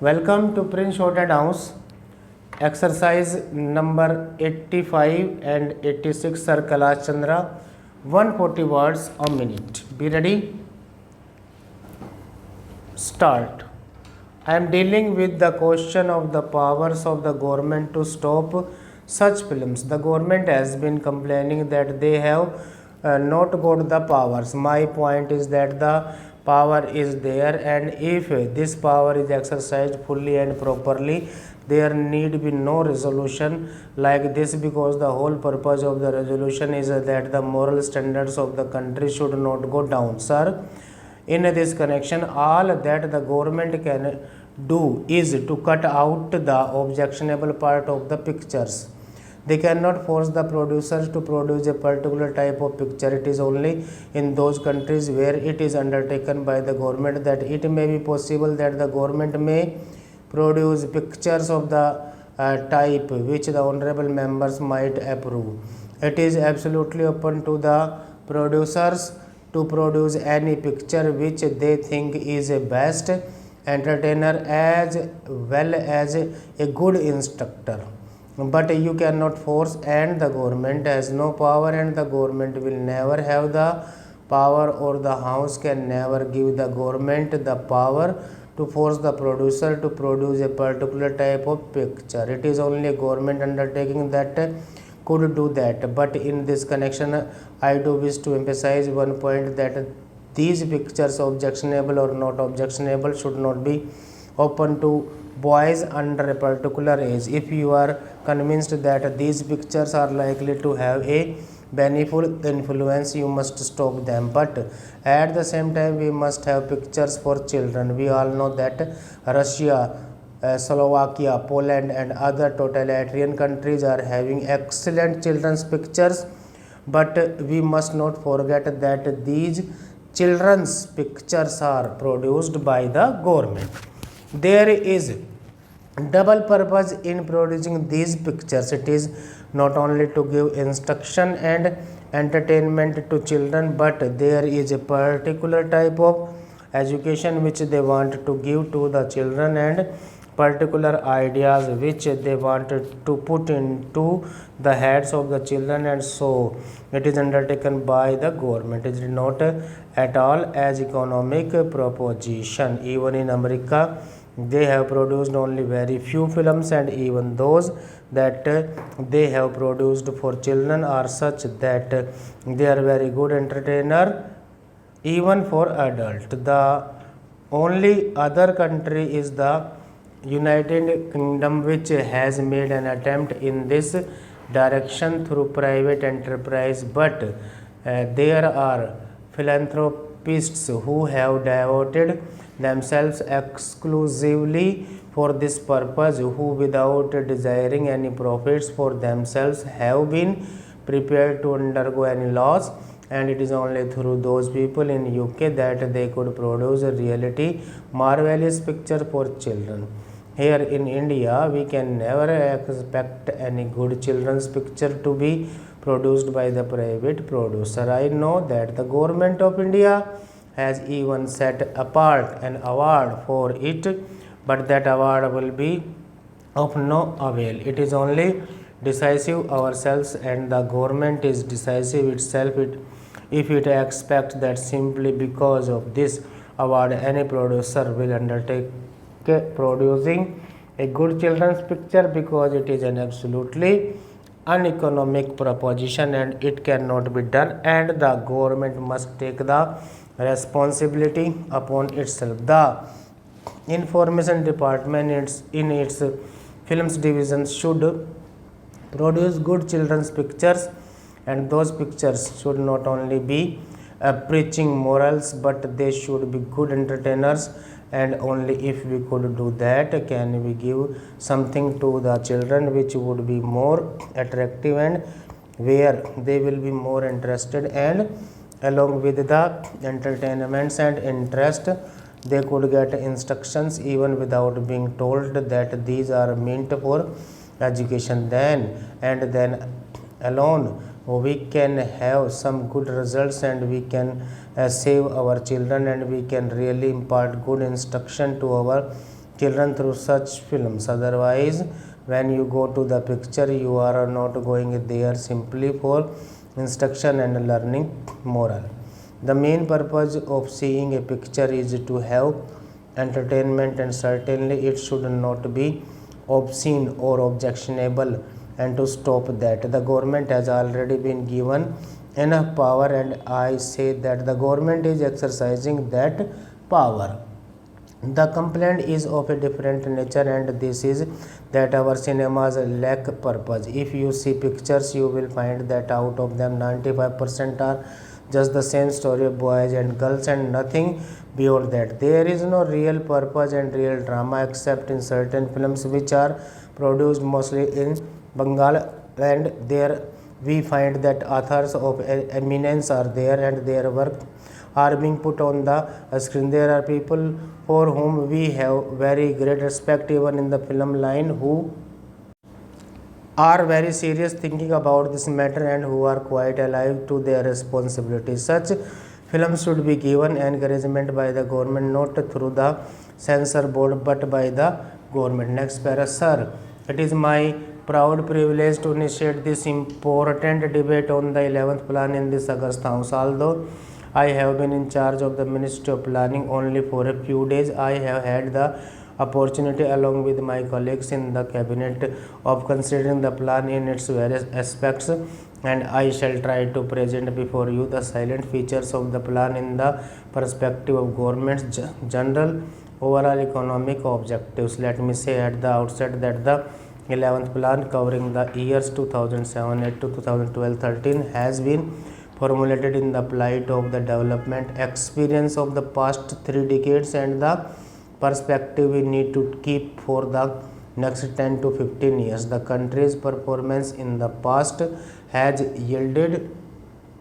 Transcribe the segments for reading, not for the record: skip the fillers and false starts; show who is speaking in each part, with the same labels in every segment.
Speaker 1: Welcome to Prince Shorted House. Exercise number 85 and 86 Sir Kailash Chandra. 140 words a minute. Be ready? Start. I am dealing with the question of the powers of the government to stop such films. The government has been complaining that they have not got the powers. My point is that the power is there, and if this power is exercised fully and properly, there need be no resolution like this, because the whole purpose of the resolution is that the moral standards of the country should not go down. Sir, in this connection, all that the government can do is to cut out the objectionable part of the pictures. They cannot force the producers to produce a particular type of picture. It is only in those countries where it is undertaken by the government that it may be possible that the government may produce pictures of the type which the honorable members might approve. It is absolutely open to the producers to produce any picture which they think is a best entertainer as well as a good instructor. But you cannot force, and the government has no power, and the government will never have the power, or the house can never give the government the power to force the producer to produce a particular type of picture. It is only a government undertaking that could do that. But in this connection, I do wish to emphasize one point, that these pictures, objectionable or not objectionable, should not be open to boys under a particular age. If you are convinced that these pictures are likely to have a beneficial influence, you must stop them. But at the same time, we must have pictures for children. We all know that Russia, Slovakia, Poland and other totalitarian countries are having excellent children's pictures, but we must not forget that these children's pictures are produced by the government. There is double purpose in producing these pictures. It is not only to give instruction and entertainment to children, but there is a particular type of education which they want to give to the children, and particular ideas which they want to put into the heads of the children, and so it is undertaken by the government. It is not at all as economic proposition. Even in America, they have produced only very few films, and even those that they have produced for children are such that they are very good entertainer even for adult. The only other country is the United Kingdom, which has made an attempt in this direction through private enterprise, but there are philanthropists who have devoted themselves exclusively for this purpose, who without desiring any profits for themselves have been prepared to undergo any loss, and it is only through those people in UK that they could produce a reality marvelous picture for children. Here in India, we can never expect any good children's picture to be produced by the private producer. I know that the government of India has even set apart an award for it, but that award will be of no avail. It is only decisive ourselves, and the government is decisive itself. If it expects that simply because of this award any producer will undertake producing a good children's picture, because it is an absolutely uneconomic proposition and it cannot be done, and the government must take the responsibility upon itself. The information department in its films division should produce good children's pictures, and those pictures should not only be preaching morals, but they should be good entertainers, and only if we could do that can we give something to the children which would be more attractive and where they will be more interested, and along with the entertainments and interest they could get instructions even without being told that these are meant for education. Then alone we can have some good results, and we can save our children, and we can really impart good instruction to our children through such films. Otherwise, when you go to the picture, you are not going there simply for instruction and learning moral. The main purpose of seeing a picture is to have entertainment, and certainly it should not be obscene or objectionable. And to stop that, the government has already been given enough power, and I say that the government is exercising that power. The complaint is of a different nature, and this is that our cinemas lack purpose. If you see pictures, you will find that out of them 95% are just the same story of boys and girls and nothing beyond that. There is no real purpose and real drama except in certain films which are produced mostly in Bengal, and there we find that authors of eminence are there and their work are being put on the screen. There are people for whom we have very great respect even in the film line, who are very serious thinking about this matter and who are quite alive to their responsibilities. Such films should be given encouragement by the government, not through the censor board but by the government. Next para. Sir, it is my proud privilege to initiate this important debate on the 11th plan in this August House. Although I have been in charge of the Ministry of Planning only for a few days, I have had the opportunity along with my colleagues in the cabinet of considering the plan in its various aspects, and I shall try to present before you the salient features of the plan in the perspective of government's general overall economic objectives. Let me say at the outset that the 11th plan, covering the years 2007-8 to 2012-13, has been formulated in the light of the development experience of the past 3 decades and the perspective we need to keep for the next 10 to 15 years. The country's performance in the past has yielded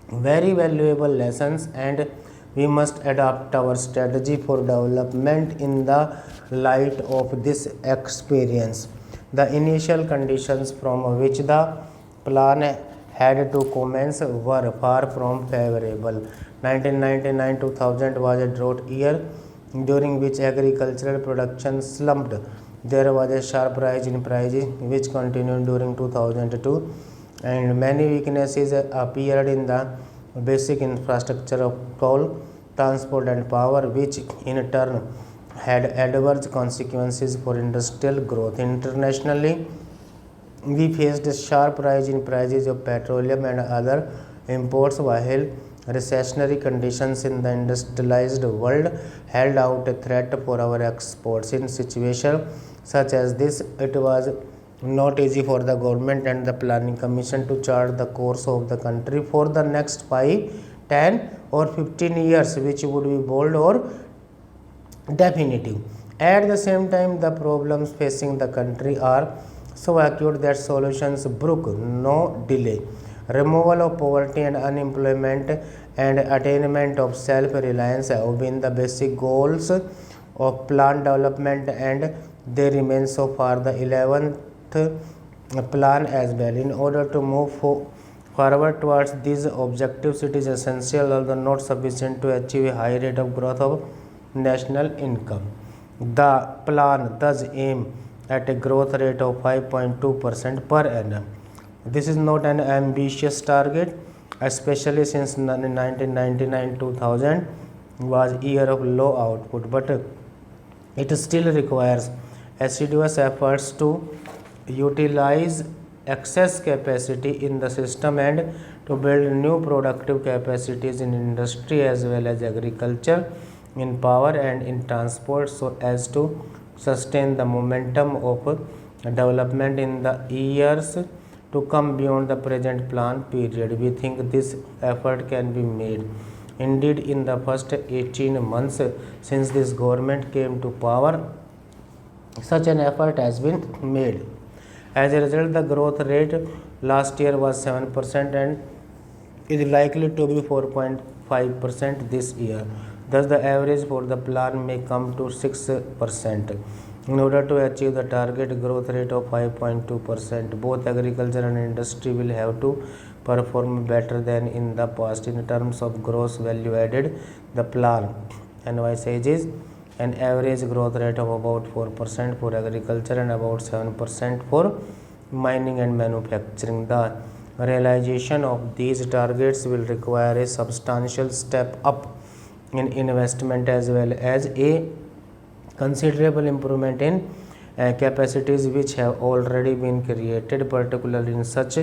Speaker 1: very valuable lessons, and we must adapt our strategy for development in the light of this experience. The initial conditions from which the plan had to commence were far from favorable. 1999-2000 was a drought year during which agricultural production slumped. There was a sharp rise in prices which continued during 2002, and many weaknesses appeared in the basic infrastructure of coal, transport and power, which in turn had adverse consequences for industrial growth. Internationally, we faced a sharp rise in prices of petroleum and other imports, while recessionary conditions in the industrialized world held out a threat for our exports. In situations such as this, it was not easy for the government and the planning commission to chart the course of the country for the next 5, 10 or 15 years, which would be bold or definitive. At the same time, the problems facing the country are so acute that solutions brook no delay. Removal of poverty and unemployment and attainment of self-reliance have been the basic goals of plan development, and they remain so far. The 11th plan as well. In order to move forward towards these objectives, it is essential, although not sufficient, to achieve a high rate of growth of national income. The plan thus aim at a growth rate of 5.2% per annum. This is not an ambitious target, especially since 1999-2000 was year of low output, but it still requires assiduous efforts to utilize excess capacity in the system and to build new productive capacities in industry as well as agriculture, in power and in transport, so as to sustain the momentum of development in the years to come beyond the present plan period. We think this effort can be made. Indeed, in the first 18 months since this government came to power, such an effort has been made. As a result, the growth rate last year was 7% and is likely to be 4.5% this year. Thus, the average for the plan may come to 6%. In order to achieve the target growth rate of 5.2%, both agriculture and industry will have to perform better than in the past. In terms of gross value added, the plan envisages an average growth rate of about 4% for agriculture and about 7% for mining and manufacturing. The realization of these targets will require a substantial step up in investment as well as a considerable improvement in capacities which have already been created, particularly in such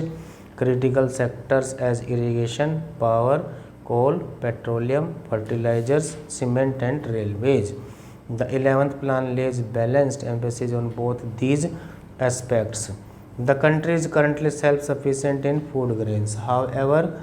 Speaker 1: critical sectors as irrigation, power, coal, petroleum, fertilizers, cement and railways. The 11th plan lays balanced emphasis on both these aspects. The country is currently self-sufficient in food grains. However,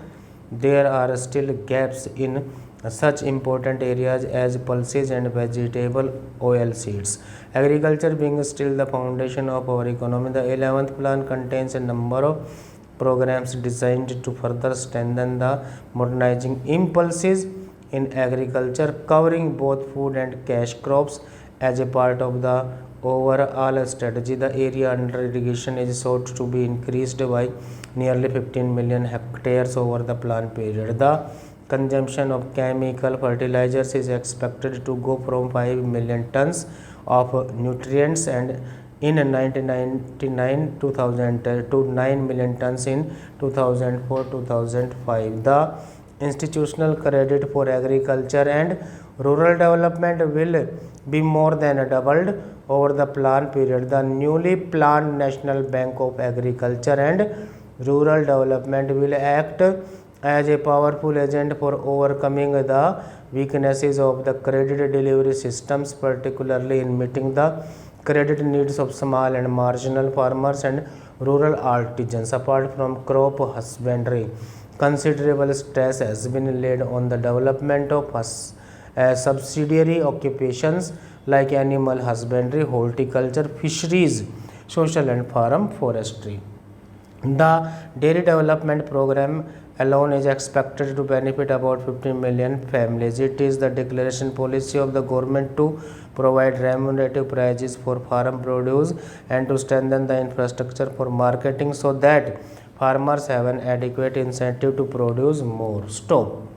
Speaker 1: there are still gaps in such important areas as pulses and vegetable oil seeds. Agriculture being still the foundation of our economy, the 11th plan contains a number of programs designed to further strengthen the modernizing impulses in agriculture, covering both food and cash crops. As a part of the overall strategy, the area under irrigation is sought to be increased by nearly 15 million hectares over the plan period. The consumption of chemical fertilizers is expected to go from 5 million tons of nutrients and in 1999 2000 to 9 million tons in 2004-2005. The institutional credit for agriculture and rural development will be more than doubled over the plan period. The newly planned National Bank of Agriculture and Rural Development will act as a powerful agent for overcoming the weaknesses of the credit delivery systems, particularly in meeting the credit needs of small and marginal farmers and rural artisans. Apart from crop husbandry, considerable stress has been laid on the development of subsidiary occupations like animal husbandry, horticulture, fisheries, social and farm forestry. The Dairy Development Program alone is expected to benefit about 15 million families. It is the declaration policy of the government to provide remunerative prices for farm produce and to strengthen the infrastructure for marketing so that farmers have an adequate incentive to produce more. Stop.